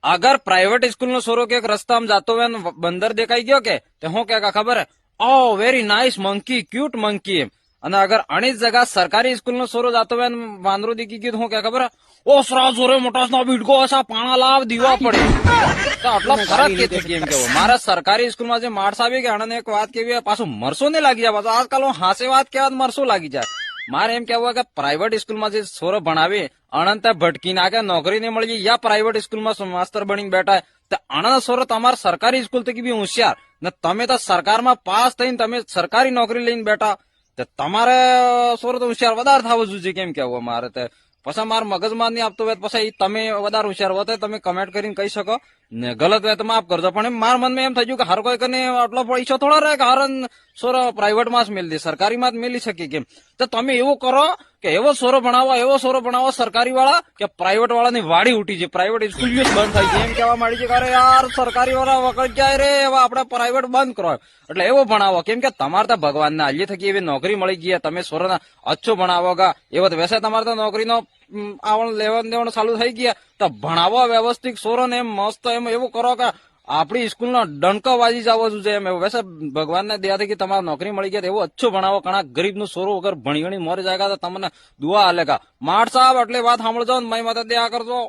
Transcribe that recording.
અગર private school નો છોરો કે રસ્તામાં જાતો હોય ને બંદર દેખાઈ ગયો કે તે હું કે ખબર હે oh very nice monkey cute monkey એમ અને અગર અણી જ જગા સરકારી સ્કૂલ નો છોરો જાતો હોય ને વાંદરો દેખી ગયો હું કે ખબર હે ઓ સરા જોરે મોટા ના બીડકો હસા પાણા લાવ દીવા પડે તો આટલો ફરક કે થઈ કેમ કેવો મારા સરકારી સ્કૂલમાં જે માણસ આવી કે આને એક વાત કેવી પાછું મરસો નહીં લાગી જાય પાછું આજકાલ હું હાસે વાત કહેવા મરસો લાગી જાય મારે એમ કેવું કે પ્રાઇવેટ સ્કૂલમાં જે છોરો ભણાવે અનંત ભટકી નાખે નોકરી નહીં મળી યા પ્રાઇવેટ સ્કૂલમાં માસ્તર બનીને બેઠા તો આનંદ છોરો તમારા સરકારી સ્કૂલ થી બી હોશિયાર ને તમે તો સરકારમાં પાસ થઈને તમે સરકારી નોકરી લઈને બેઠા તો તમારે છોરો તો હોશિયાર વધારે થવું જોઈએ કેમ કેવું મારે તે પછી મારા મગજમાં નહીં આપતો હોય પછી તમે વધારે હોશિયાર હોય તમે કમેન્ટ કરીને કહી શકો ને ગલત હોય તો માફ કરજો પણ મારા મનમાં એમ થઈ ગયું કે હર કોઈ કને આટલો પૈસો થોડો રહે કે હર સોરો પ્રાઇવેટ માં જ મેળ દે સરકારી માં જ મેલી શકે કેમ તો તમે એવું કરો કે એવો સોરો ભણાવો સરકારી વાળા કે પ્રાઇવેટ વાળાની વાડી ઉઠી છે પ્રાઇવેટ સ્કૂલ જ બંધ થાય છે એમ કહેવા માંડી છે કે અરે યાર સરકારી વાળા વખત જાય રે એવા આપણે પ્રાઇવેટ બંધ કરો એટલે એવો ભણાવો કેમ કે તમારે તો ભગવાનને હાલ્ય થકી એવી નોકરી મળી ગઈ તમે સોરોના અચ્છો ભણાવો ગા એવો તો વૈસે તમારે તો નોકરીનો આવણ લેવન દેવણ ચાલુ થઈ ગયા તો ભણાવો વ્યવસ્થિત સોરો ને એમ મસ્ત એમ એવું કરો કે આપણી સ્કૂલનો ડંકો વાજી જવો જોઈએ એમ વૈસે ભગવાનને દયાથી કે તમારે નોકરી મળી ગયા એવું અચ્છું ભણાવો ઘણા ગરીબ નું સોરો વગર ભણી ગણી મરી જાય તો તમને દુઆ હાલે કા માર સાહેબ એટલે વાત સાંભળજો ને મારી માતા દયા કરજો